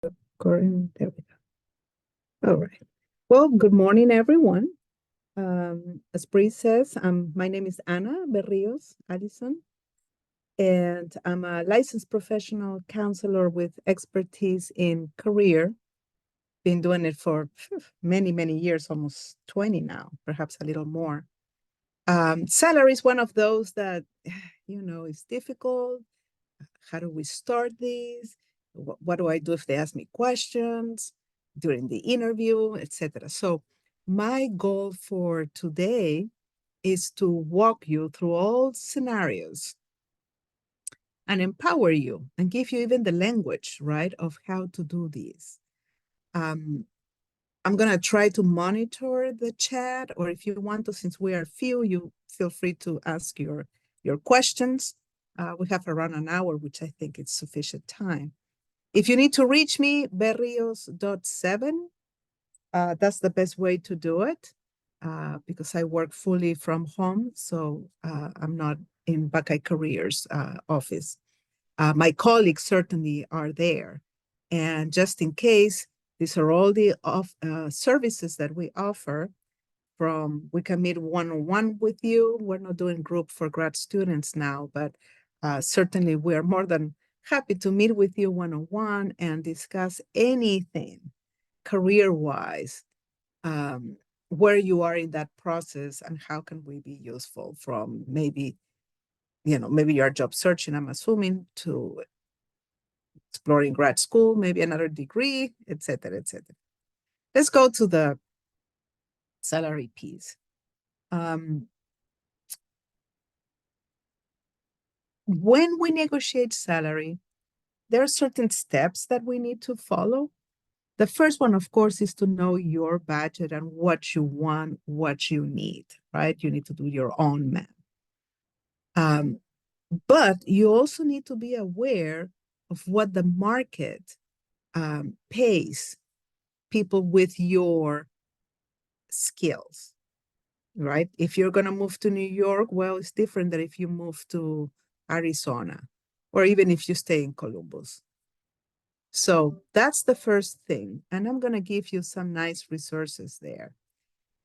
Recording. There we go. All right. Well, good morning, everyone. As Bree says, my name is Ana Berrios, Allison, and I'm a licensed professional counselor with expertise in career. Been doing it for many, many years, almost 20 now, perhaps a little more. Salary is one of those that, is difficult. How do we start these? What do I do if they ask me questions during the interview, etc.? So my goal for today is to walk you through all scenarios and empower you and give you even the language, right, of how to do these. I'm going to try to monitor the chat, or if you want to, since we are few, you feel free to ask your questions. We have around an hour, which I think is sufficient time. If you need to reach me, Berrios.7, that's the best way to do it because I work fully from home, so I'm not in Buckeye Careers office. My colleagues certainly are there. And just in case, these are all the services that we offer. We can meet one-on-one with you. We're not doing group for grad students now, but certainly we are more than happy to meet with you one-on-one and discuss anything career-wise, where you are in that process and how can we be useful from maybe you're job searching, I'm assuming, to exploring grad school, maybe another degree, et cetera, et cetera. Let's go to the salary piece. When we negotiate salary, there are certain steps that we need to follow. The first one, of course, is to know your budget and what you want, what you need, right? You need to do your own math. But you also need to be aware of what the market pays people with your skills, right? If you're going to move to New York, well, it's different than if you move to Arizona or even if you stay in Columbus. So that's the first thing. And I'm going to give you some nice resources there.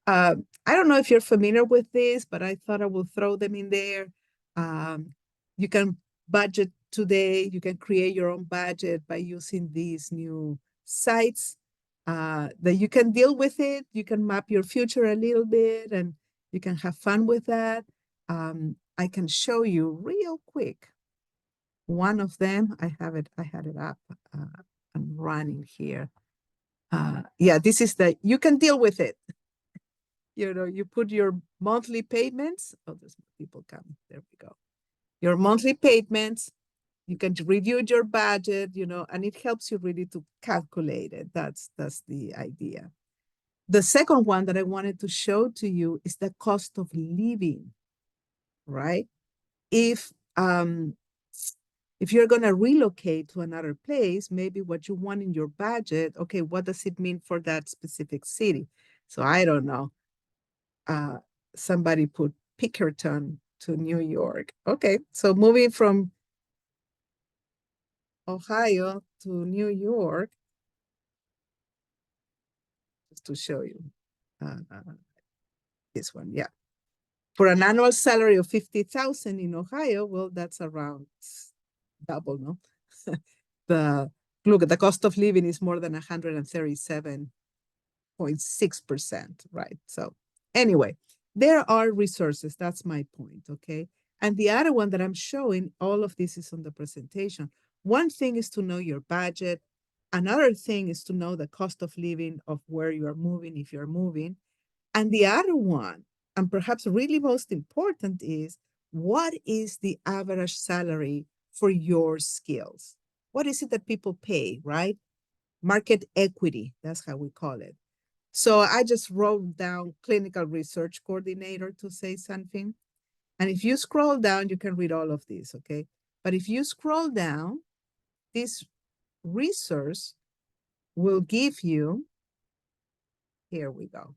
I don't know if you're familiar with this, but I thought I will throw them in there. You can budget today. You can create your own budget by using these new sites that you can deal with it. You can map your future a little bit and you can have fun with that. I can show you real quick. One of them, I had it up and running here. Yeah, this is you can deal with it. You put your monthly payments. Oh, there's people coming. There we go. Your monthly payments. You can review your budget, and it helps you really to calculate it. That's the idea. The second one that I wanted to show to you is the cost of living, right? If you're going to relocate to another place, maybe what you want in your budget, okay, what does it mean for that specific city? So I don't know. Somebody put Pickerton to New York. Okay, so moving from Ohio to New York, just to show you this one, yeah. For an annual salary of $50,000 in Ohio, well, that's around double, no? Look, the cost of living is more than 137.6%, right? So anyway, there are resources. That's my point, okay? And the other one that I'm showing, all of this is on the presentation. One thing is to know your budget. Another thing is to know the cost of living of where you are moving, if you're moving. And the other one, and perhaps really most important, is what is the average salary for your skills? What is it that people pay, right? Market equity, that's how we call it. So I just wrote down clinical research coordinator to say something. And if you scroll down, you can read all of this, okay? But if you scroll down, this resource will give you, here we go.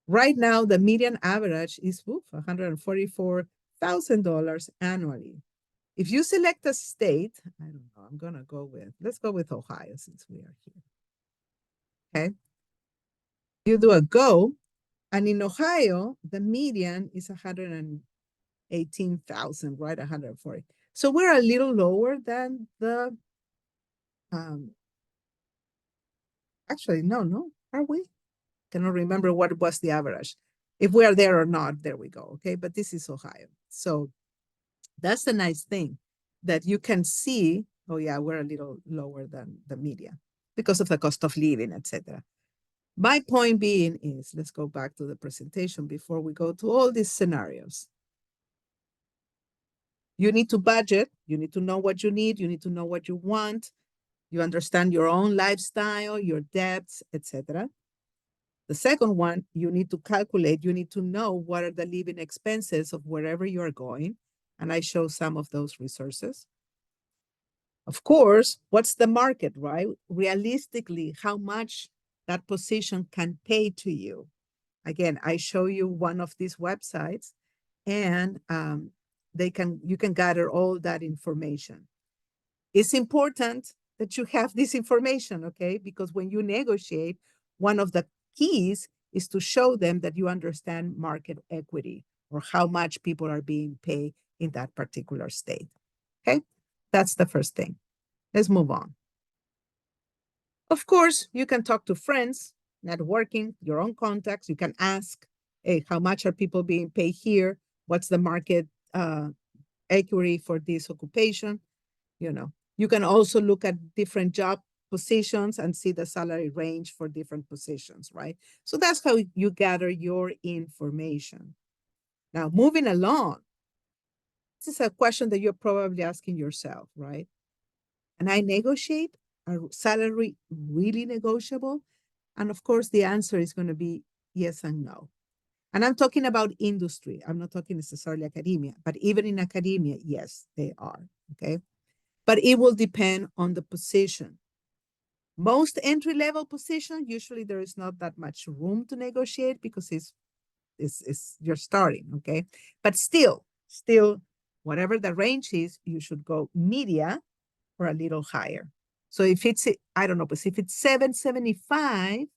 Right now, the median average is $144,000 annually If you select a state, I don't know, let's go with Ohio since we are here. Okay. You do a go, and in Ohio, the median is 118,000, right? 140. So we're a little lower than the, actually, no, are we? Cannot remember what was the average. If we are there or not, there we go, okay? But this is Ohio. So that's the nice thing that you can see, oh yeah, we're a little lower than the median because of the cost of living, etc. My point being is, let's go back to the presentation before we go to all these scenarios. You need to budget. You need to know what you need. You need to know what you want. You understand your own lifestyle, your debts, etc. The second one, you need to calculate. You need to know what are the living expenses of wherever you are going. And I show some of those resources. Of course, what's the market, right? Realistically, how much that position can pay to you. Again, I show you one of these websites, and you can gather all that information. It's important that you have this information, okay? Because when you negotiate, one of the keys is to show them that you understand market equity or how much people are being paid in that particular state. Okay, that's the first thing. Let's move on. Of course, you can talk to friends, networking, your own contacts. You can ask, hey, how much are people being paid here? What's the market equity for this occupation? You can also look at different job positions and see the salary range for different positions, right? So that's how you gather your information. Now, moving along, this is a question that you're probably asking yourself, right? And I negotiate? Are salary really negotiable? And of course, the answer is going to be yes and no. And I'm talking about industry. I'm not talking necessarily academia, but even in academia, yes, they are. Okay. But it will depend on the position. Most entry-level positions, usually there is not that much room to negotiate because it's you're starting, okay? But still, whatever the range is, you should go media or a little higher. So if it's, I don't know, but if it's 775,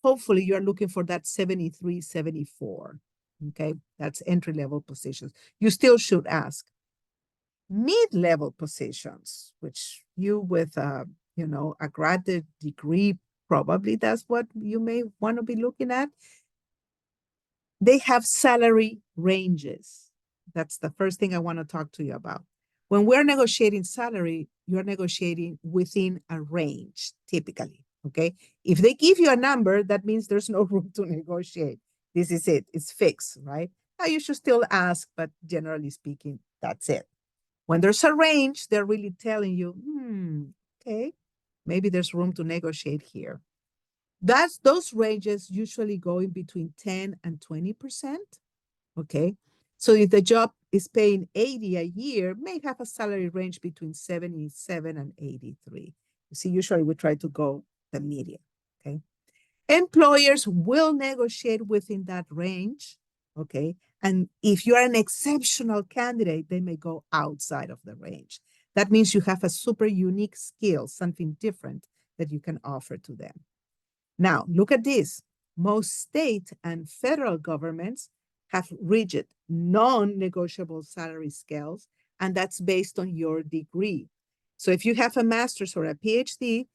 hopefully you're looking for that 73, 74, okay? That's entry-level positions. You still should ask. Mid-level positions, which you with a graduate degree, probably that's what you may want to be looking at. They have salary ranges. That's the first thing I want to talk to you about. When we're negotiating salary, you're negotiating within a range, typically, okay? If they give you a number, that means there's no room to negotiate. This is it. It's fixed, right? Now, you should still ask, but generally speaking, that's it. When there's a range, they're really telling you, okay, maybe there's room to negotiate here. Those ranges usually go in between 10 and 20%. Okay. So if the job is paying 80 a year, may have a salary range between 77 and 83. You see, usually we try to go the median. Okay. Employers will negotiate within that range. Okay. And if you are an exceptional candidate, they may go outside of the range. That means you have a super unique skill, something different that you can offer to them. Now, look at this. Most state and federal governments have rigid, non-negotiable salary scales, and that's based on your degree. So if you have a master's or a PhD,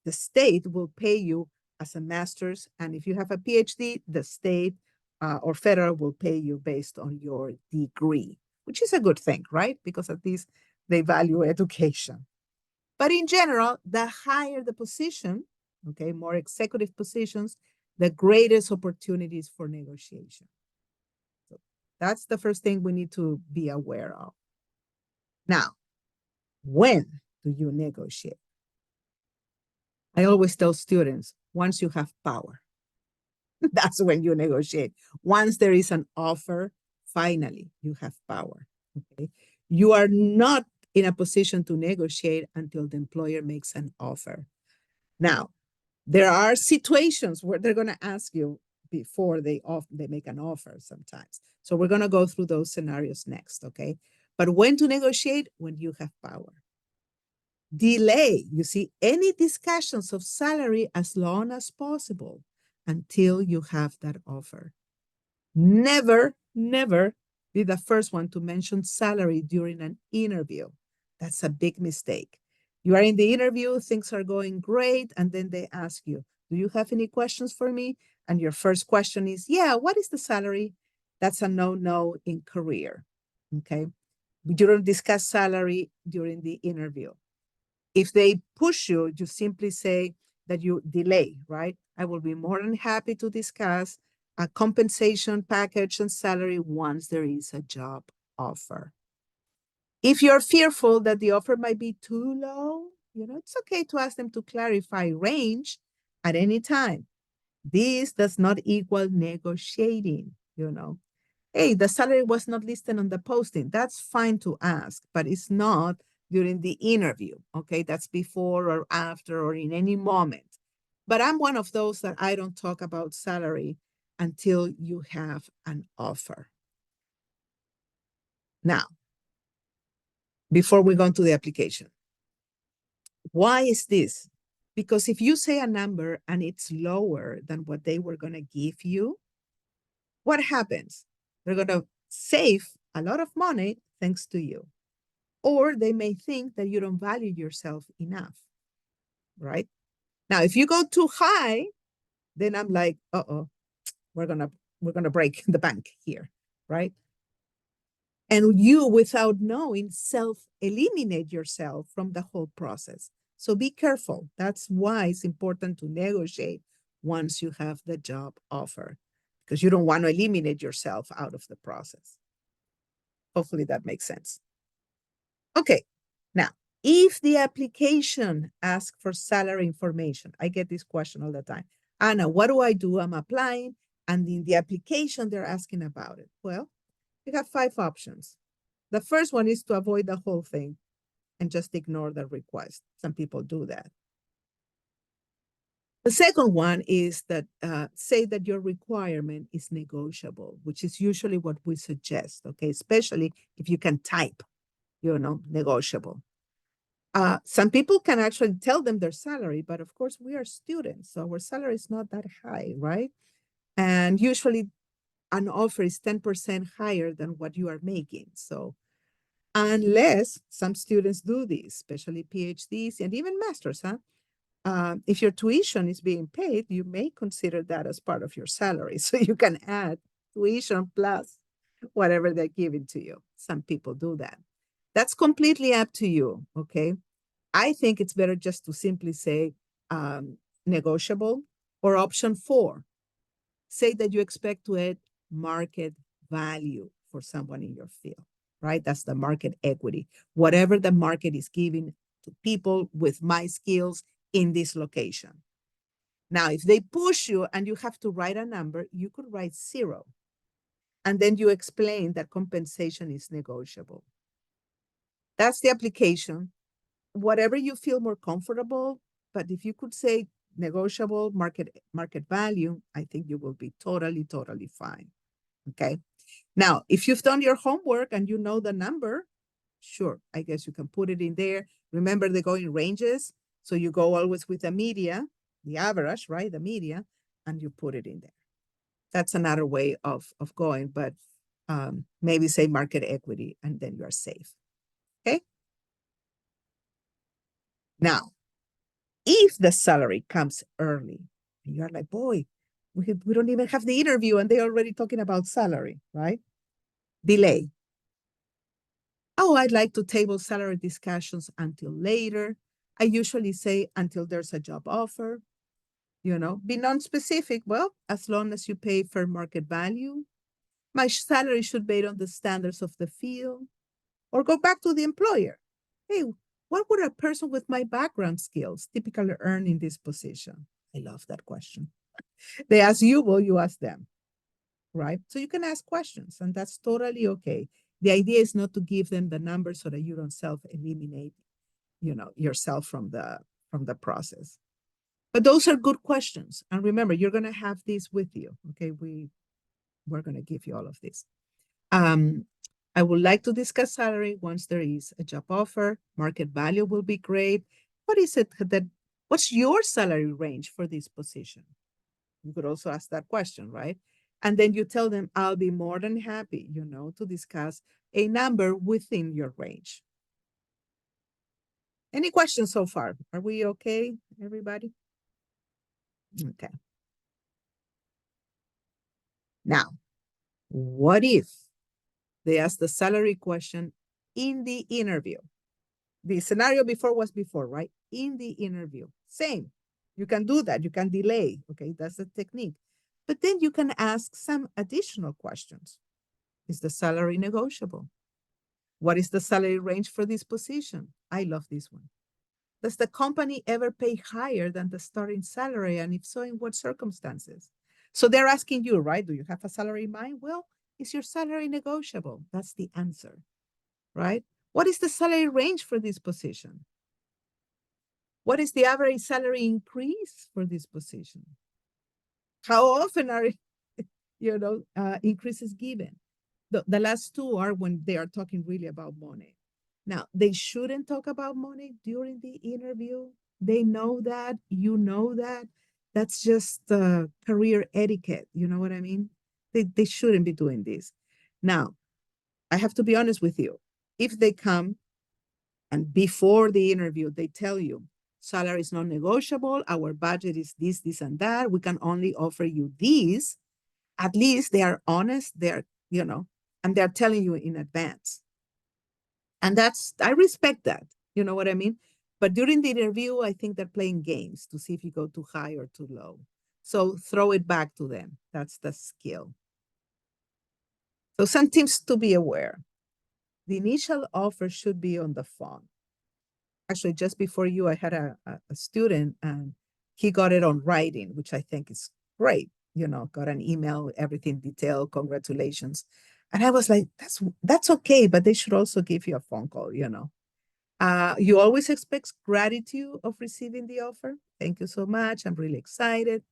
the state will pay you as a master's, and if you have a PhD, the state or federal will pay you based on your degree, which is a good thing, right? Because at least they value education. But in general, the higher the position, okay, more executive positions, the greatest opportunities for negotiation. So that's the first thing we need to be aware of. Now, when do you negotiate? I always tell students, once you have power, that's when you negotiate. Once there is an offer, finally, you have power. Okay. You are not in a position to negotiate until the employer makes an offer. Now, there are situations where they're going to ask you before they make an offer sometimes. So we're going to go through those scenarios next, okay? But when to negotiate? When you have power. Delay, you see, any discussions of salary as long as possible until you have that offer. Never, never be the first one to mention salary during an interview. That's a big mistake. You are in the interview, things are going great, and then they ask you, do you have any questions for me? And your first question is, yeah, what is the salary? That's a no-no in career, okay? You don't discuss salary during the interview. If they push you, you simply say that you delay, right? I will be more than happy to discuss a compensation package and salary once there is a job offer. If you're fearful that the offer might be too low, it's okay to ask them to clarify range at any time. This does not equal negotiating. Hey, the salary was not listed on the posting. That's fine to ask, but it's not during the interview. Okay, that's before or after or in any moment. But I'm one of those that I don't talk about salary until you have an offer. Now, before we go into the application, why is this? Because if you say a number and it's lower than what they were going to give you, what happens? They're going to save a lot of money thanks to you. Or they may think that you don't value yourself enough, right? Now, if you go too high, then I'm like, uh-oh, we're gonna break the bank here, right? And you, without knowing, self-eliminate yourself from the whole process. So be careful. That's why it's important to negotiate once you have the job offer, because you don't want to eliminate yourself out of the process. Hopefully that makes sense. Okay, now, if the application asks for salary information, I get this question all the time. Anna, what do I do? I'm applying, and in the application, they're asking about it. Well, you have 5 options. The first one is to avoid the whole thing and just ignore the request. Some people do that. The second one is that say that your requirement is negotiable, which is usually what we suggest, okay? Especially if you can type, negotiable. Some people can actually tell them their salary, but of course we are students, so our salary is not that high, right? And usually an offer is 10% higher than what you are making. So unless some students do this, especially PhDs and even masters, if your tuition is being paid, you may consider that as part of your salary. So you can add tuition plus whatever they're giving to you. Some people do that. That's completely up to you, okay? I think it's better just to simply say negotiable, or option 4, say that you expect to add market value for someone in your field, right? That's the market equity. Whatever the market is giving to people with my skills in this location. Now, if they push you and you have to write a number, you could write 0. And then you explain that compensation is negotiable. That's the application. Whatever you feel more comfortable, but if you could say negotiable market value, I think you will be totally fine. Okay. Now, if you've done your homework and you know the number, sure, I guess you can put it in there. Remember, they go in ranges. So you go always with the media, the average, right? The media, and you put it in there. That's another way of going, but maybe say market equity and then you're safe. Okay. Now, if the salary comes early, and you're like, boy, we don't even have the interview and they're already talking about salary, right? Delay. Oh, I'd like to table salary discussions until later. I usually say until there's a job offer. Be non-specific. Well, as long as you pay fair market value. My salary should be on the standards of the field. Or go back to the employer. Hey, what would a person with my background skills typically earn in this position? I love that question. They ask you, well, you ask them, right? So you can ask questions, and that's totally okay. The idea is not to give them the numbers so that you don't self-eliminate, yourself from the process. But those are good questions. And remember, you're going to have these with you. Okay, we're going to give you all of this. I would like to discuss salary once there is a job offer. Market value will be great. What is it that, what's your salary range for this position? You could also ask that question, right? And then you tell them, I'll be more than happy, to discuss a number within your range. Any questions so far? Are we okay, everybody? Okay. Now, what if they ask the salary question in the interview? The scenario before was before, right? In the interview. Same. You can do that. You can delay. Okay, that's the technique. But then you can ask some additional questions. Is the salary negotiable? What is the salary range for this position? I love this one. Does the company ever pay higher than the starting salary? And if so, in what circumstances? So they're asking you, right? Do you have a salary in mind? Well, is your salary negotiable? That's the answer, right? What is the salary range for this position? What is the average salary increase for this position? How often are increases given? The last two are when they are talking really about money. Now, they shouldn't talk about money during the interview. They know that, that. That's just career etiquette. You know what I mean? They shouldn't be doing this. Now, I have to be honest with you. If they come and before the interview, they tell you, salary is non-negotiable, our budget is this, this, and that, we can only offer you these, at least they are honest, and they're telling you in advance. And I respect that. You know what I mean? But during the interview, I think they're playing games to see if you go too high or too low. So throw it back to them. That's the skill. So some tips to be aware. The initial offer should be on the phone. Actually, just before you, I had a student and he got it on writing, which I think is great. Got an email, everything detailed, congratulations. And I was like, that's okay, but they should also give you a phone call. You always expect gratitude of receiving the offer. Thank you so much. I'm really excited.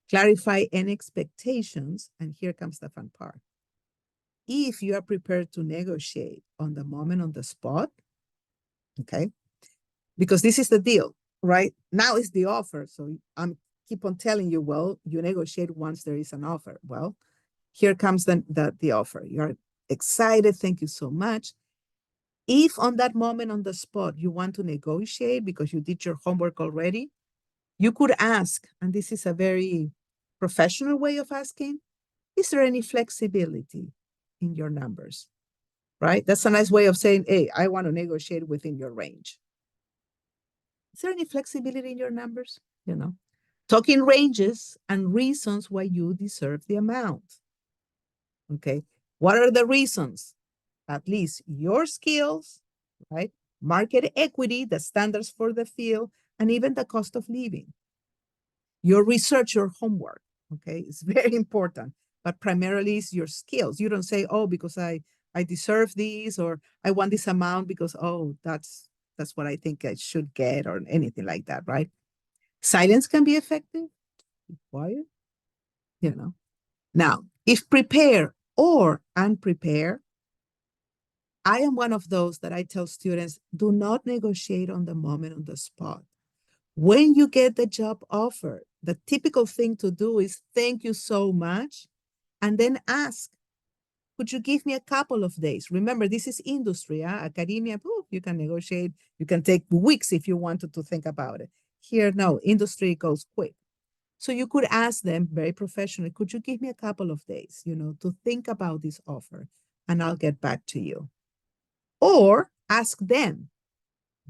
Clarify any expectations. And here comes the fun part. If you are prepared to negotiate on the moment, on the spot, okay, because this is the deal, right? Now is the offer. So I'm keep on telling you, well, you negotiate once there is an offer. Well, here comes the offer. You're excited. Thank you so much. If on that moment on the spot you want to negotiate because you did your homework already, you could ask, and this is a very professional way of asking, is there any flexibility in your numbers? Right? That's a nice way of saying, hey, I want to negotiate within your range. Is there any flexibility in your numbers? Talking ranges and reasons why you deserve the amount. Okay. What are the reasons? At least your skills, right? Market equity, the standards for the field, and even the cost of living. Your research, your homework, okay? It's very important, but primarily it's your skills. You don't say, oh, because I deserve these, or I want this amount because, oh, that's what I think I should get, or anything like that, right? Silence can be effective. Be quiet, Now, if prepare or unprepare, I am one of those that I tell students, do not negotiate on the moment, on the spot. When you get the job offer, the typical thing to do is thank you so much, and then ask, could you give me a couple of days? Remember, this is industry, academia, you can negotiate. You can take weeks if you wanted to think about it. Here, no, industry goes quick. So you could ask them very professionally, could you give me a couple of days, to think about this offer, and I'll get back to you. Or ask them,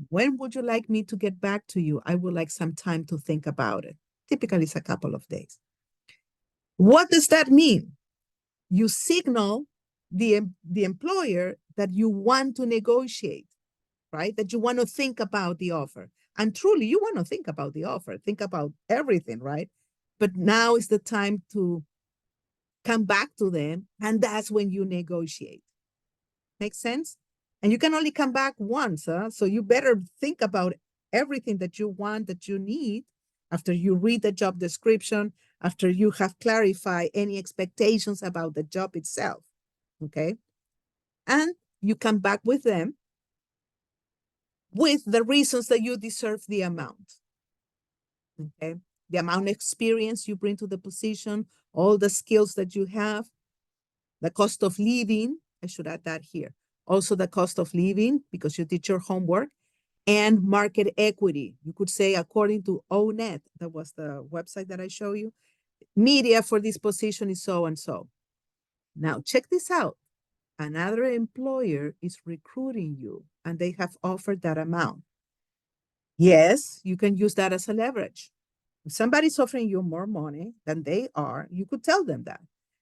when would you like me to get back to you? I would like some time to think about it. Typically, it's a couple of days. What does that mean? You signal the employer that you want to negotiate, right? That you want to think about the offer. And truly, you want to think about the offer, think about everything, right? But now is the time to come back to them, and that's when you negotiate. Make sense? And you can only come back once, so you better think about everything that you want, that you need, after you read the job description, after you have clarified any expectations about the job itself, okay? And you come back with them with the reasons that you deserve the amount. Okay. The amount of experience you bring to the position, all the skills that you have, the cost of living. I should add that here. Also, the cost of living because you did your homework, and market equity. You could say, according to ONET, that was the website that I show you, media for this position is so and so. Now, check this out. Another employer is recruiting you and they have offered that amount. Yes, you can use that as a leverage. If somebody's offering you more money than they are, you could tell them that.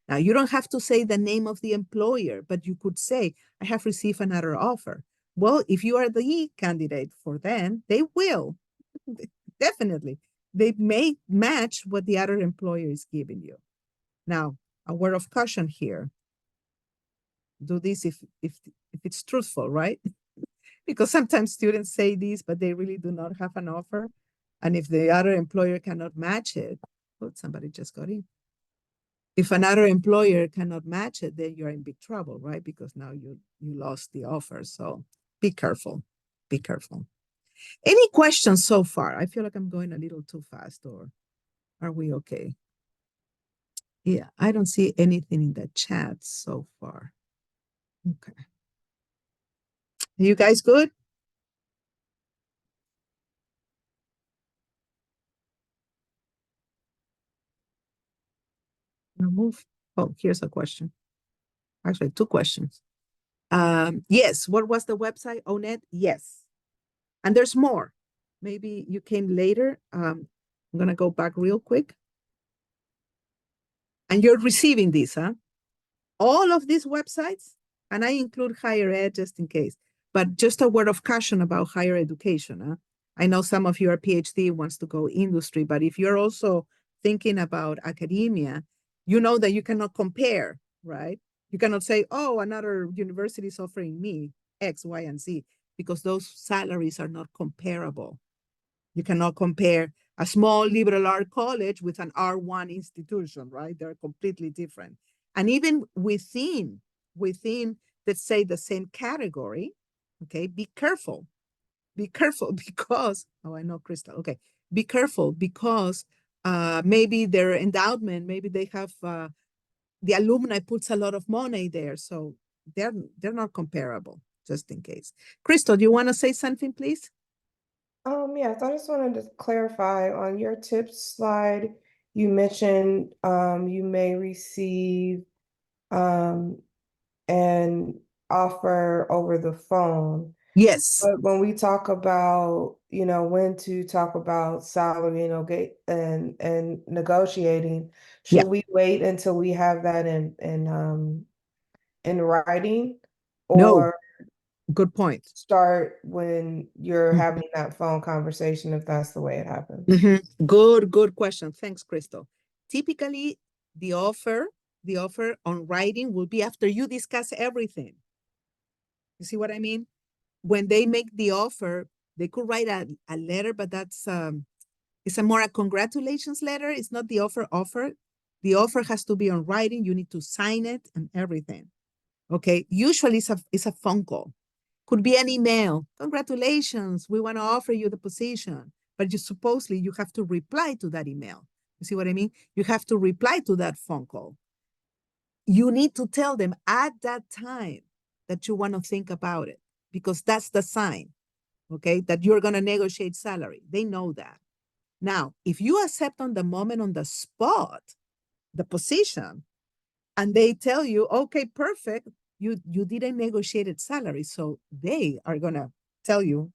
Now, you don't have to say the name of the employer, but you could say, I have received another offer. Well, if you are the candidate for them, they will. Definitely. They may match what the other employer is giving you. Now, a word of caution here. Do this if it's truthful, right? Because sometimes students say this, but they really do not have an offer. And if the other employer cannot match it, oh, somebody just got in. If another employer cannot match it, then you're in big trouble, right? Because now you lost the offer. So be careful. Be careful. Any questions so far? I feel like I'm going a little too fast, or are we okay? Yeah, I don't see anything in the chat so far. Okay. Are you guys good? I'll move. Oh, here's a question. Actually, two questions. Yes, what was the website? ONET? Yes. And there's more. Maybe you came later. I'm going to go back real quick. And you're receiving this, huh? All of these websites, and I include higher ed just in case, but just a word of caution about higher education. Huh? I know some of your PhD wants to go industry, but if you're also thinking about academia, you know that you cannot compare, right? You cannot say, oh, another university is offering me X, Y, and Z, because those salaries are not comparable. You cannot compare a small liberal art college with an R1 institution, right? They're completely different. And even within, let's say, the same category, okay, be careful. Be careful because, oh, I know, Crystal. Okay. Be careful because maybe their endowment, maybe they have, the alumni puts a lot of money there. So they're not comparable, just in case. Crystal, do you want to say something, please? Yes, I just wanted to clarify on your tips slide, you mentioned you may receive um an offer over the phone. Yes. But when we talk about, when to talk about salary and okay and negotiating, Yeah. should we wait until we have that in writing No. or Good point. start when you're Mhm. having that phone conversation if that's the way it happens? Mhm. Good question. Thanks, Crystal. Typically, the offer, the offer on writing will be after you discuss everything. You see what I mean? When they make the offer, they could write a letter, but that's it's a more a congratulations letter. It's not the offer. The offer has to be on writing. You need to sign it and everything. Okay. Usually it's a phone call. Could be an email. Congratulations, we want to offer you the position. But you supposedly you have to reply to that email. You see what I mean? You have to reply to that phone call. You need to tell them at that time that you want to think about it because that's the sign, okay, that you're going to negotiate salary. They know that. Now, if you accept on the moment, on the spot, the position, and they tell you, okay, perfect, you didn't negotiate salary, so they are gonna tell you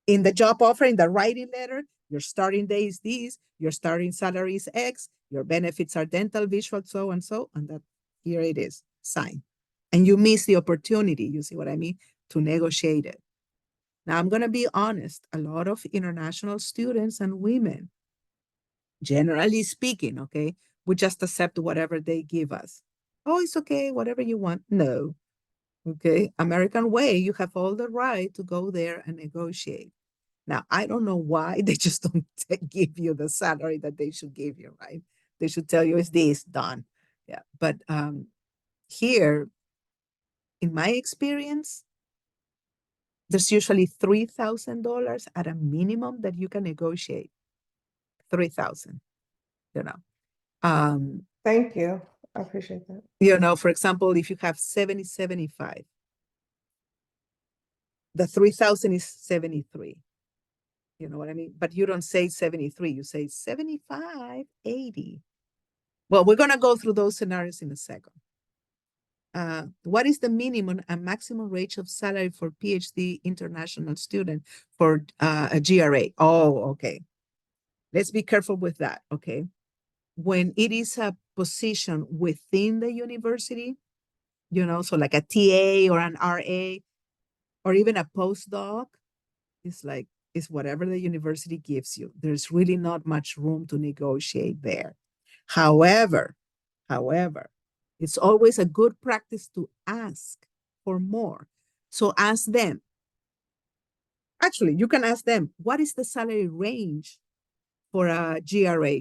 in the job offer, in the writing letter, your starting day is this, your starting salary is X, your benefits are dental, visual, so and so, and that here it is, sign. And you miss the opportunity, you see what I mean, to negotiate it. Now I'm gonna be honest, a lot of international students and women, generally speaking, okay, we just accept whatever they give us. Oh, it's okay, whatever you want. No, okay. American way, you have all the right to go there and negotiate. Now, I don't know why they just don't give you the salary that they should give you, right? They should tell you it's this done. Yeah. But here, in my experience, there's usually $3,000 at a minimum that you can negotiate. 3,000, you know. Thank you. I appreciate that. For example, if you have 70, 75, the 3,000 is 73. You know what I mean? But you don't say 73, you say 75, 80. Well, we're going to go through those scenarios in a second. What is the minimum and maximum range of salary for PhD international student for a GRA? Oh, okay. Let's be careful with that, okay? When it is a position within the university, so like a TA or an RA or even a postdoc, it's whatever the university gives you. There's really not much room to negotiate there. However, it's always a good practice to ask for more. So ask them. Actually, you can ask them, what is the salary range for a GRA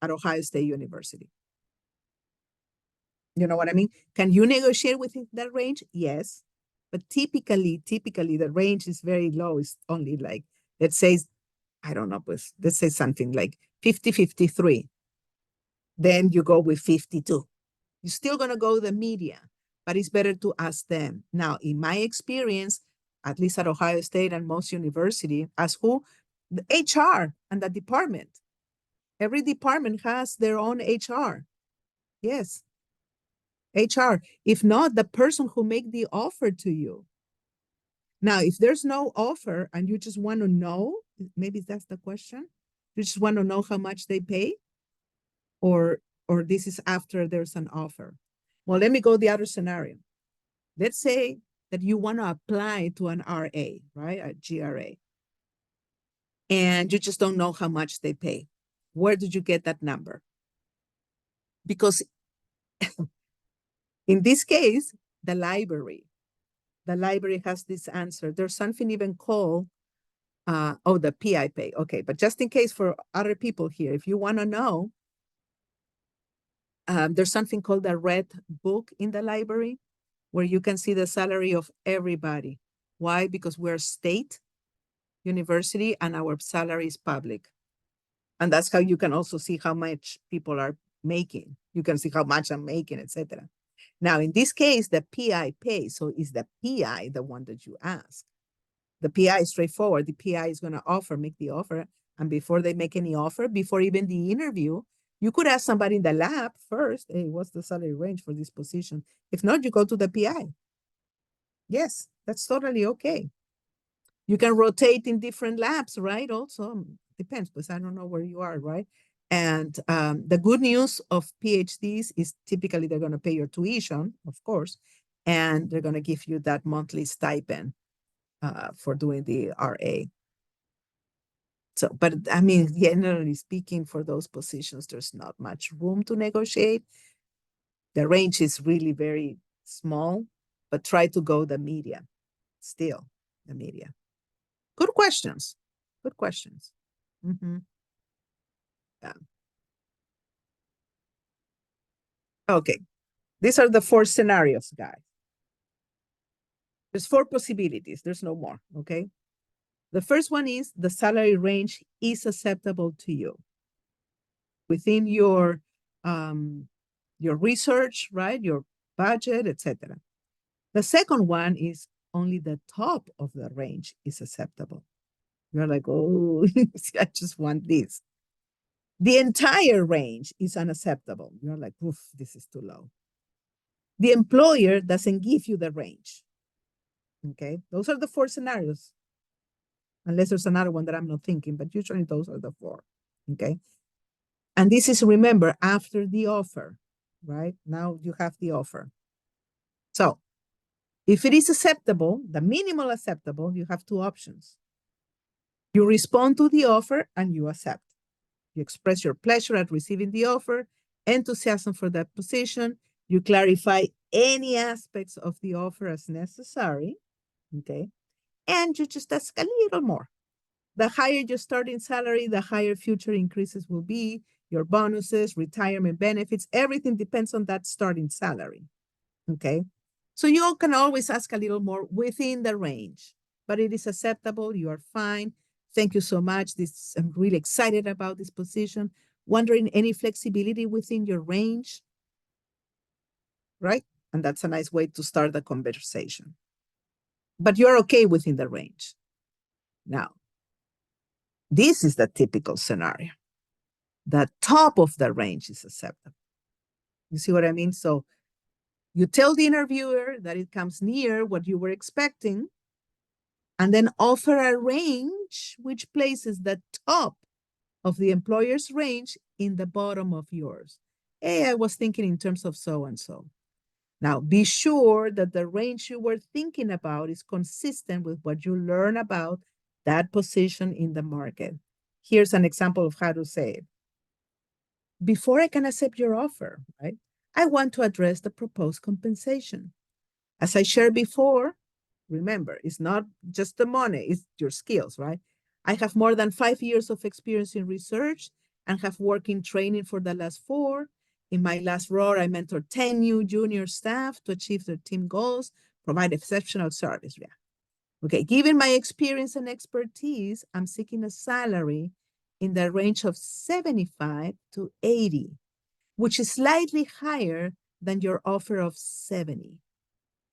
at Ohio State University? You know what I mean? Can you negotiate within that range? Yes. But typically the range is very low. It's only like, let's say, I don't know, let's say something like 50, 53. Then you go with 52. You're still going to go the median, but it's better to ask them. Now, in my experience, at least at Ohio State and most university, ask who? The HR and the department. Every department has their own HR. Yes. HR. If not, the person who make the offer to you. Now, if there's no offer and you just want to know, maybe that's the question. You just want to know how much they pay, or this is after there's an offer. Well, let me go the other scenario. Let's say that you want to apply to an RA, right? A GRA. And you just don't know how much they pay. Where did you get that number? Because in this case, the library has this answer. There's something even called, the PI pay. Okay, but just in case for other people here, if you want to know, there's something called a red book in the library where you can see the salary of everybody. Why? Because we're a state university and our salary is public. And that's how you can also see how much people are making. You can see how much I'm making, etc. Now, in this case, the PI pays. So is the PI the one that you ask? The PI is straightforward. The PI is going to make the offer. And before they make any offer, before even the interview, you could ask somebody in the lab first, hey, what's the salary range for this position? If not, you go to the PI. Yes, that's totally okay. You can rotate in different labs, right? Also, depends, because I don't know where you are, right? And the good news of PhDs is typically they're going to pay your tuition, of course, and they're going to give you that monthly stipend for doing the RA. So, but I mean, generally speaking, for those positions, there's not much room to negotiate. The range is really very small, but try to go the median, still the median. Good questions. Good questions. Mm-hmm. Yeah. Okay. These are the 4 scenarios, guys. There's 4 possibilities. There's no more. Okay. The first one is the salary range is acceptable to you within your research, right? Your budget, etc. The second one is only the top of the range is acceptable. You're like, oh, I just want this. The entire range is unacceptable. You're like, oof, this is too low. The employer doesn't give you the range. Okay, those are the 4 scenarios. Unless there's another one that I'm not thinking, but usually those are the 4. Okay. And this is, remember, after the offer, right? Now you have the offer. So if it is acceptable, the minimal acceptable, you have 2 options. You respond to the offer and you accept. You express your pleasure at receiving the offer, enthusiasm for that position. You clarify any aspects of the offer as necessary, okay? And you just ask a little more. The higher your starting salary, the higher future increases will be, your bonuses, retirement benefits, everything depends on that starting salary, Okay. So you can always ask a little more within the range, but it is acceptable. You are fine. Thank you so much. I'm really excited about this position. Wondering any flexibility within your range, right? And that's a nice way to start the conversation. But you're okay within the range. Now, this is the typical scenario. The top of the range is acceptable. You see what I mean? So you tell the interviewer that it comes near what you were expecting, and then offer a range which places the top of the employer's range in the bottom of yours. Hey, I was thinking in terms of so and so. Now, be sure that the range you were thinking about is consistent with what you learn about that position in the market. Here's an example of how to say it. Before I can accept your offer, right, I want to address the proposed compensation. As I shared before, remember, it's not just the money, it's your skills, right? I have more than 5 years of experience in research and have worked in training for the last 4. In my last role, I mentored 10 new junior staff to achieve their team goals, provide exceptional service. Yeah. Okay, given my experience and expertise, I'm seeking a salary in the range of 75 to 80, which is slightly higher than your offer of 70.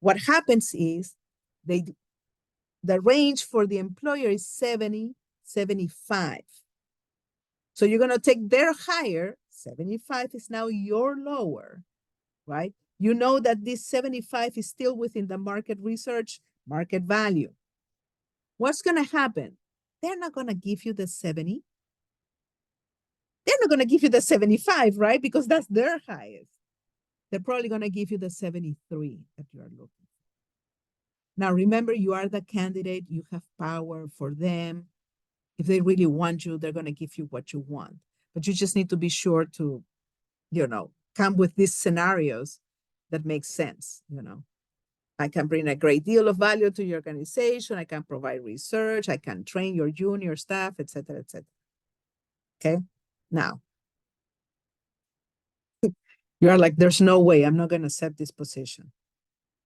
What happens is they the range for the employer is 70, 75. So you're going to take their higher, 75 is now your lower, right? You know that this 75 is still within the market research, market value. What's going to happen? They're not going to give you the 70. They're not going to give you the 75, right? Because that's their highest. They're probably going to give you the 73 that you are looking for. Now, remember, you are the candidate. You have power for them. If they really want you, they're going to give you what you want. But you just need to be sure to, come with these scenarios that make sense. I can bring a great deal of value to your organization. I can provide research. I can train your junior staff, et cetera, et cetera. Okay. Now, you're like, there's no way I'm not going to accept this position.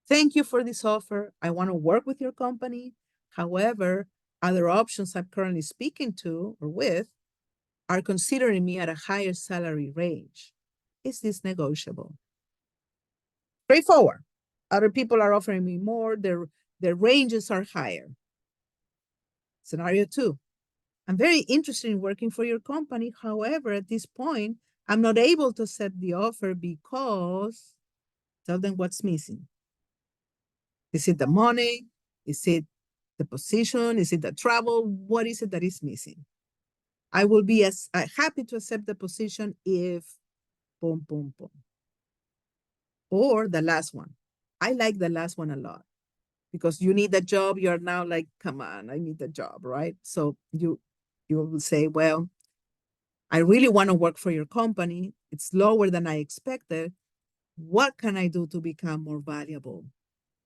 Thank you for this offer. I want to work with your company. However, other options I'm currently speaking to or with are considering me at a higher salary range. Is this negotiable? Straightforward. Other people are offering me more. Their ranges are higher. Scenario 2. I'm very interested in working for your company. However, at this point, I'm not able to accept the offer because tell them what's missing. Is it the money? Is it the position? Is it the travel? What is it that is missing? I will be as happy to accept the position if boom, boom, boom. Or the last one. I like the last one a lot because you need a job. You're now like, come on, I need a job, right? So you will say, well, I really want to work for your company. It's lower than I expected. What can I do to become more valuable?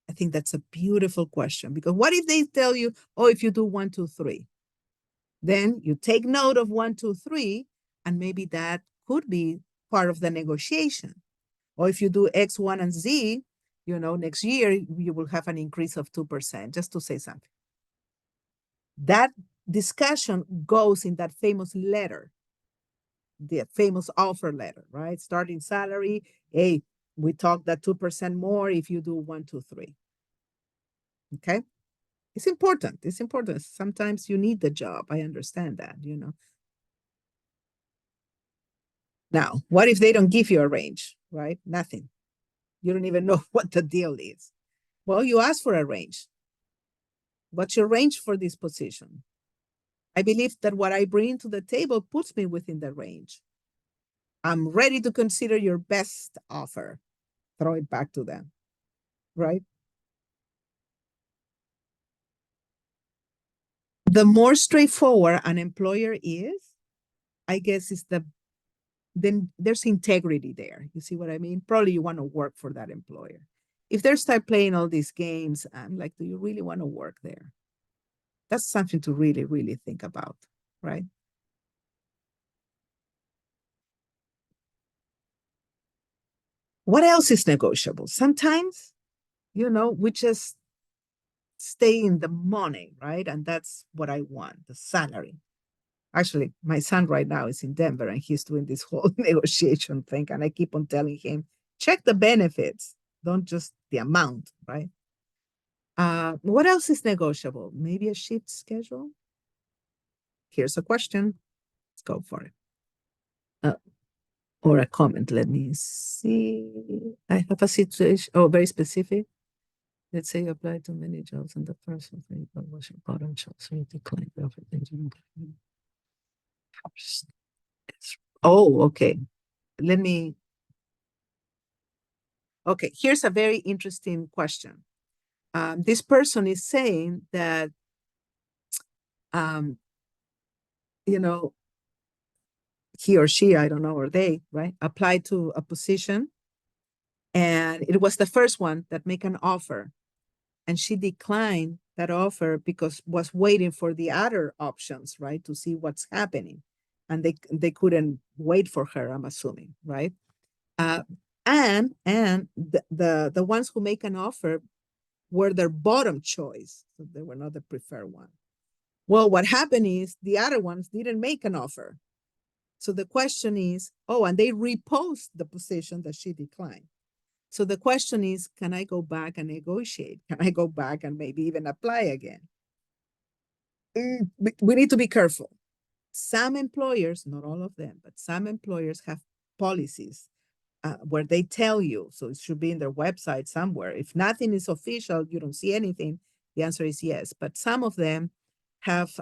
I think that's a beautiful question because what if they tell you, oh, if you do 1, 2, 3, then you take note of 1, 2, 3, and maybe that could be part of the negotiation. Or if you do X, Y, and Z, next year you will have an increase of 2%, just to say something. That discussion goes in that famous letter, the famous offer letter, right? Starting salary, hey, we talk that 2% more if you do 1, 2, 3. Okay. It's important. It's important. Sometimes you need the job. I understand that. Now, what if they don't give you a range, right? Nothing. You don't even know what the deal is. Well, you ask for a range. What's your range for this position? I believe that what I bring to the table puts me within the range. I'm ready to consider your best offer. Throw it back to them, right? The more straightforward an employer is, I guess is then there's integrity there. You see what I mean? Probably you want to work for that employer. If they start playing all these games, I'm like, do you really want to work there? That's something to really, really think about, right? What else is negotiable? Sometimes, we just stay in the money, right? And that's what I want, the salary. Actually, my son right now is in Denver and he's doing this whole negotiation thing. And I keep on telling him, check the benefits, don't just the amount, right? What else is negotiable? Maybe a shift schedule? Here's a question. Let's go for it. Or a comment. Let me see. I have a situation. Oh, very specific. Let's say you apply to many jobs and the person thing was your bottom job, so you decline the offer. Oh, okay. Let me. Okay, here's a very interesting question. This person is saying that, um, you know, he or she, I don't know, or they, right, applied to a position, and it was the first one that make an offer, and she declined that offer because was waiting for the other options, right, to see what's happening, and they couldn't wait for her, I'm assuming, right? Uh, and the ones who make an offer were their bottom choice, so they were not the preferred one. Well, what happened is the other ones didn't make an offer. So the question is, oh, and they repost the position that she declined. So the question is, can I go back and negotiate? Can I go back and maybe even apply again? We need to be careful. Some employers, not all of them, but some employers have policies where they tell you, so it should be in their website somewhere. If nothing is official, you don't see anything, the answer is yes. But some of them have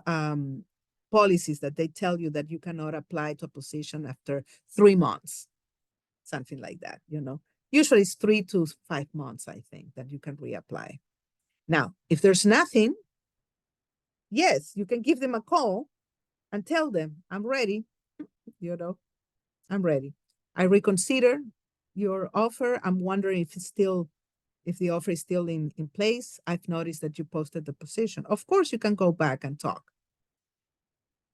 policies that they tell you that you cannot apply to a position after 3 months, something like that, Usually it's 3 to 5 months, I think, that you can reapply. Now, if there's nothing, yes, you can give them a call and tell them, I'm ready, I'm ready. I reconsider your offer. I'm wondering if the offer is still in place. I've noticed that you posted the position. Of course, you can go back and talk.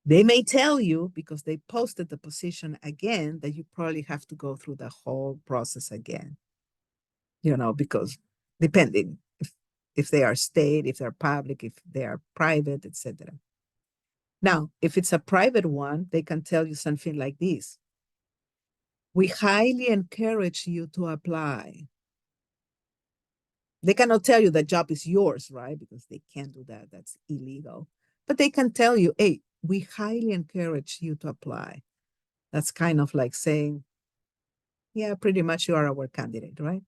They may tell you, because they posted the position again, that you probably have to go through the whole process again, because depending if they are state, if they're public, if they are private, etc. Now, if it's a private one, they can tell you something like this. We highly encourage you to apply. They cannot tell you the job is yours, right? Because they can't do that. That's illegal. But they can tell you, hey, we highly encourage you to apply. That's kind of like saying, yeah, pretty much you are our candidate, right?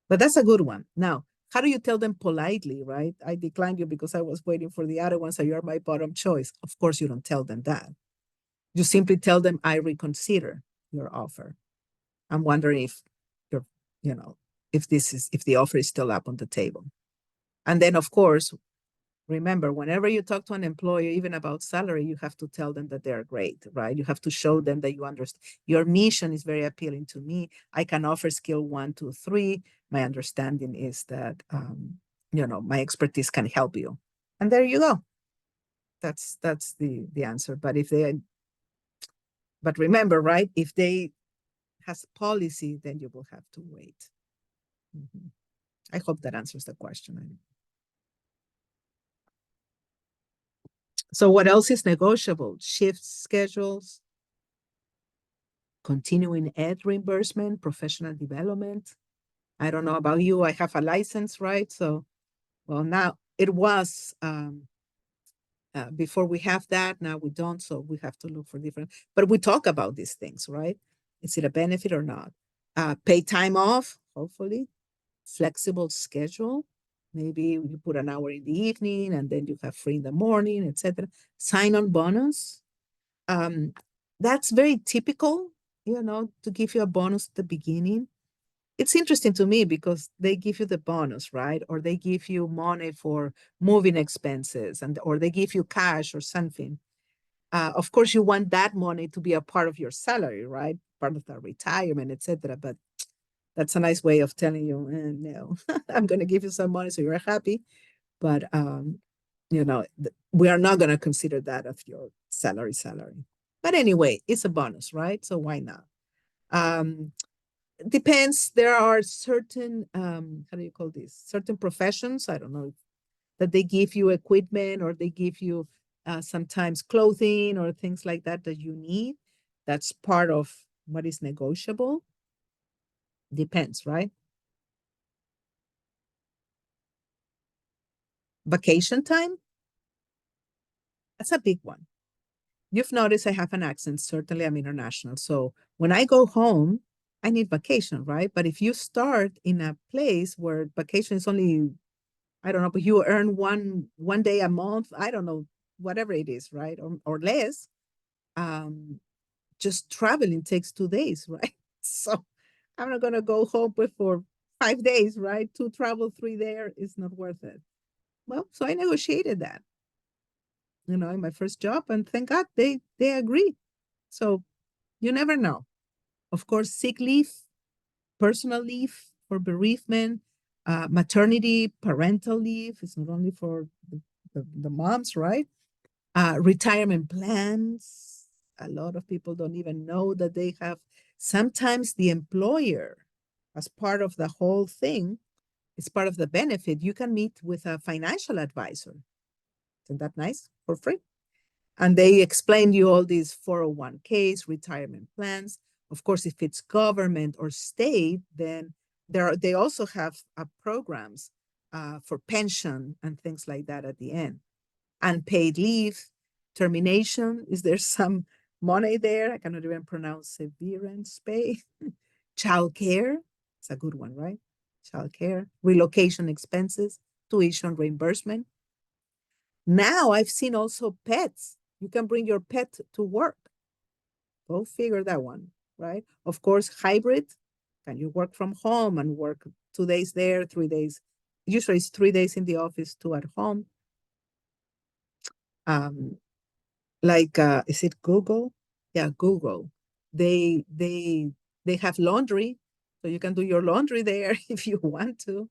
But that's a good one. Now, how do you tell them politely, right? I declined you because I was waiting for the other one, so you're my bottom choice. Of course, you don't tell them that. You simply tell them, I reconsider your offer. I'm wondering if you're, if the offer is still up on the table. And then, of course, remember, whenever you talk to an employer, even about salary, you have to tell them that they're great, right? You have to show them that you understand. Your mission is very appealing to me. I can offer skill 1, 2, 3. My understanding is that, my expertise can help you. And there you go. That's the answer. But remember, right? If they has policy, then you will have to wait. Mm-hmm. I hope that answers the question. So what else is negotiable? Shift schedules, continuing ed reimbursement, professional development. I don't know about you. I have a license, right? So, well, now it was before we have that. Now we don't. So we have to look for different, but we talk about these things, right? Is it a benefit or not? Pay time off, hopefully. Flexible schedule. Maybe you put an hour in the evening and then you have free in the morning, etc. Sign-on bonus. That's very typical, to give you a bonus at the beginning. It's interesting to me because they give you the bonus, right? Or they give you money for moving expenses, or they give you cash or something. Of course, you want that money to be a part of your salary, right? Part of the retirement, etc. But that's a nice way of telling you, no, I'm going to give you some money so you're happy. But, we are not going to consider that of your salary. But anyway, it's a bonus, right? So why not? depends. There are certain, how do you call this? Certain professions, I don't know, that they give you equipment or they give you sometimes clothing or things like that that you need. That's part of what is negotiable. Depends, right? Vacation time, that's a big one. You've noticed I have an accent. Certainly, I'm international. So when I go home, I need vacation, right? But if you start in a place where vacation is only, I don't know, but you earn one day a month, I don't know, whatever it is, right? Or less, um, just traveling takes 2 days, right? So I'm not gonna go home with for 5 days, right? Two travel, three there is not worth it. Well, so I negotiated that, in my first job, and thank God they agree. So you never know. Of course, sick leave, personal leave for bereavement, maternity, parental leave. It's not only for the moms, right? Retirement plans. A lot of people don't even know that they have. Sometimes the employer, as part of the whole thing, it's part of the benefit. You can meet with a financial advisor. Isn't that nice? For free. And they explain you all these 401ks, retirement plans. Of course, if it's government or state, then they also have programs for pension and things like that at the end. Unpaid leave, termination. Is there some money there? I cannot even pronounce severance pay. Child care. It's a good one, right? Child care, relocation expenses, tuition reimbursement. Now I've seen also pets. You can bring your pet to work. Go figure that one, right? Of course, hybrid. Can you work from home and work 2 days there, 3 days? Usually it's 3 days in the office, two at home. Um, like is it Google? Yeah, Google. They have laundry, so you can do your laundry there if you want to,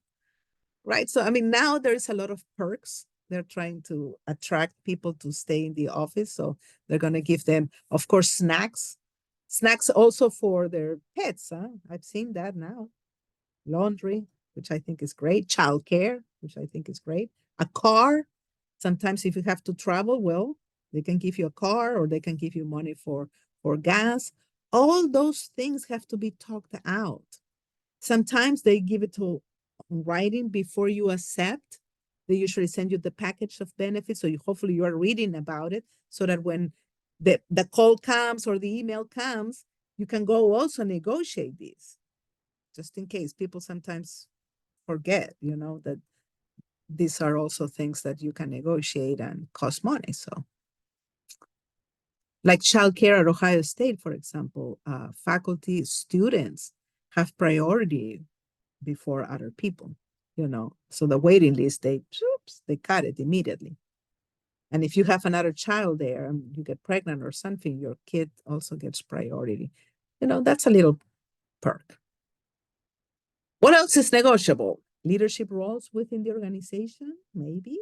right? So I mean, now there's a lot of perks. They're trying to attract people to stay in the office, so they're going to give them, of course, snacks also for their pets. I've seen that now. Laundry, which I think is great. Childcare, which I think is great. A car. Sometimes if you have to travel, well, they can give you a car or they can give you money for gas. All those things have to be talked out. Sometimes they give it to writing before you accept. They usually send you the package of benefits, so hopefully you are reading about it, so that when the call comes or the email comes, you can go also negotiate these, just in case. People sometimes forget, that these are also things that you can negotiate and cost money. So, like childcare at Ohio State, for example, faculty, students have priority before other people, So the waiting list, they cut it immediately. And if you have another child there and you get pregnant or something, your kid also gets priority. That's a little perk. What else is negotiable? Leadership roles within the organization, maybe.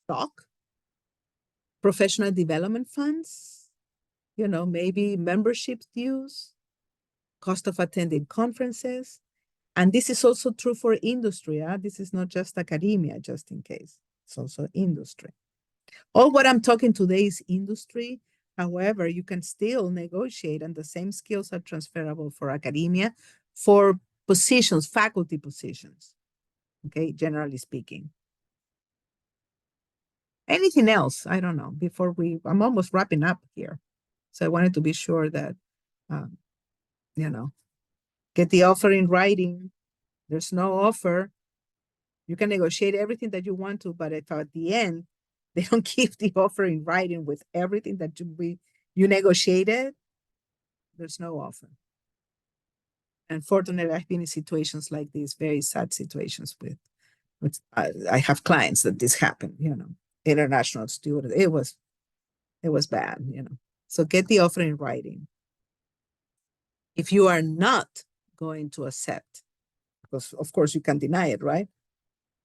Stock, professional development funds, maybe membership dues, cost of attending conferences. And this is also true for industry. This is not just academia, just in case. It's also industry. All what I'm talking today is industry. However, you can still negotiate, and the same skills are transferable for academia, for positions, faculty positions. Okay, generally speaking. Anything else? I don't know. I'm almost wrapping up here. So I wanted to be sure that, um, get the offer in writing. There's no offer. You can negotiate everything that you want to, but if at the end they don't give the offer in writing with everything that you negotiated, there's no offer. Unfortunately, I've been in situations like these, very sad situations with I have clients that this happened, international students. It was bad, So get the offer in writing. If you are not going to accept, because of course you can deny it, right?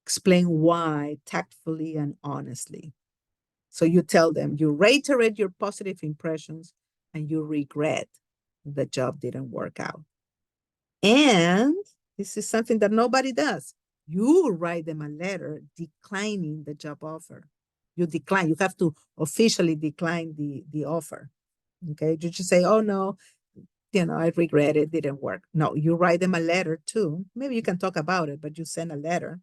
Explain why tactfully and honestly. So you tell them, you reiterate your positive impressions and you regret the job didn't work out. And this is something that nobody does. You write them a letter declining the job offer. You decline. You have to officially decline the offer. Okay. You just say, oh no, I regret it, didn't work. No, you write them a letter too. Maybe you can talk about it, but you send a letter.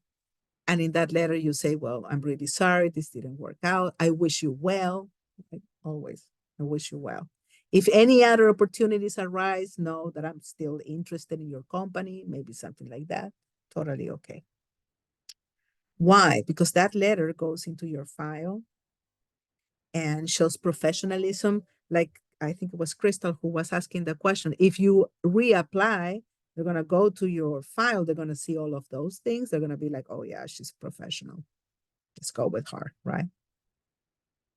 And in that letter, you say, well, I'm really sorry, this didn't work out. I wish you well. Like always, I wish you well. If any other opportunities arise, know that I'm still interested in your company, maybe something like that. Totally okay. Why? Because that letter goes into your file and shows professionalism. Like I think it was Crystal who was asking the question. If you reapply, they're going to go to your file. They're going to see all of those things. They're going to be like, oh, yeah, she's professional. Let's go with her, right?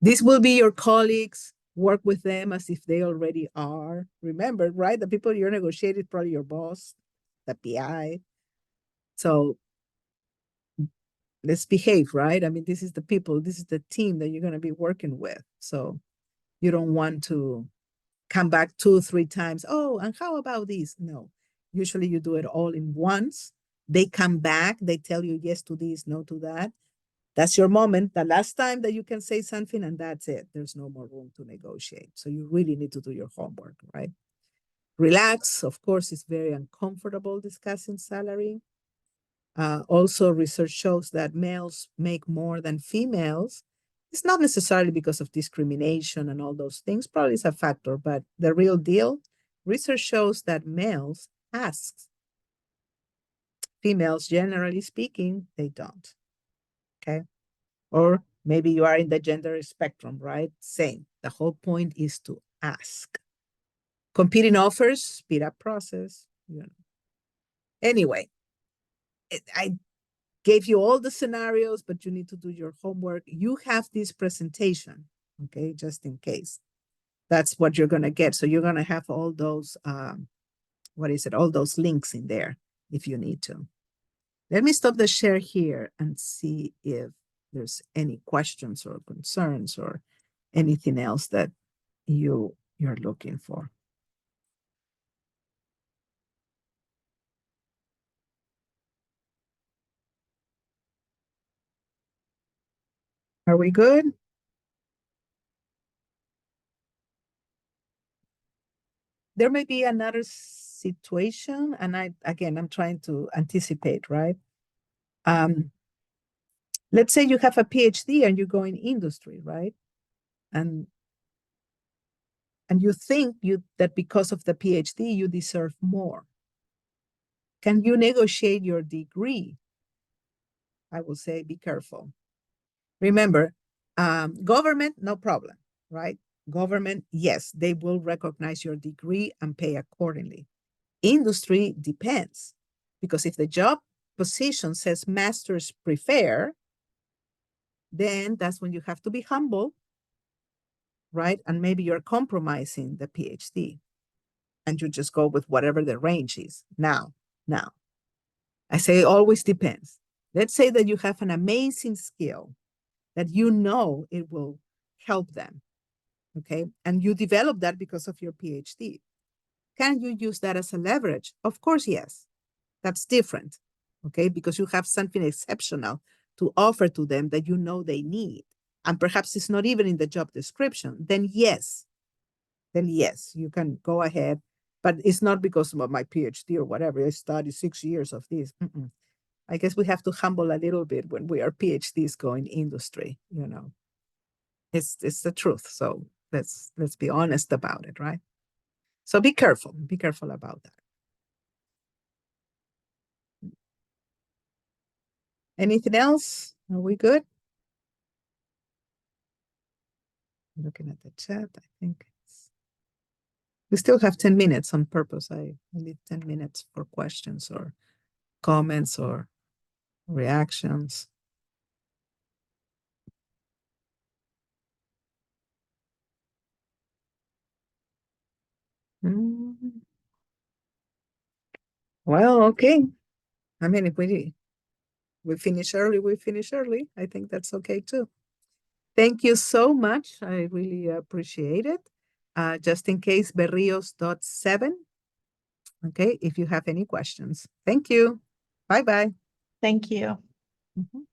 This will be your colleagues. Work with them as if they already are. Remember, right? The people you're negotiating, probably your boss, the PI. So let's behave, right? I mean, this is the people, this is the team that you're going to be working with. So you don't want to come back 2-3 times. Oh, and how about this? No. Usually you do it all in once. They come back, they tell you yes to this, no to that. That's your moment, the last time that you can say something, and that's it. There's no more room to negotiate. So you really need to do your homework, right? Relax. Of course, it's very uncomfortable discussing salary. Also, research shows that males make more than females. It's not necessarily because of discrimination and all those things. Probably it's a factor, but the real deal, research shows that males ask. Females, generally speaking, they don't. Okay. Or maybe you are in the gender spectrum, right? Same. The whole point is to ask. Competing offers speed up process. Anyway, I gave you all the scenarios, but you need to do your homework. You have this presentation, okay, just in case. That's what you're going to get. So you're going to have all those, all those links in there if you need to. Let me stop the share here and see if there's any questions or concerns or anything else that you're looking for. Are we good? There may be another situation, and I'm trying to anticipate, right? Let's say you have a PhD and you go in industry, right? And you think that because of the PhD, you deserve more. Can you negotiate your degree? I will say be careful. Remember, government, no problem, right? Government, yes, they will recognize your degree and pay accordingly. Industry depends, because if the job position says masters prefer, then that's when you have to be humble, right? And maybe you're compromising the PhD and you just go with whatever the range is. Now, I say it always depends. Let's say that you have an amazing skill that you know it will help them, okay? And you develop that because of your PhD. Can you use that as a leverage? Of course, yes. That's different, okay? Because you have something exceptional to offer to them that you know they need. And perhaps it's not even in the job description. Then yes, you can go ahead. But it's not because of my PhD or whatever. I studied 6 years of this. I guess we have to humble a little bit when we are PhDs going industry, It's the truth. So let's be honest about it, right? So be careful. Be careful about that. Anything else? Are we good? Looking at the chat, I think we still have 10 minutes on purpose. I leave 10 minutes for questions or comments or reactions. Well, okay. I mean, if we finish early, we finish early. I think that's okay too. Thank you so much. I really appreciate it. Just in case, Berrios.7 okay, if you have any questions. Thank you. Bye-bye. Thank you. Mhm.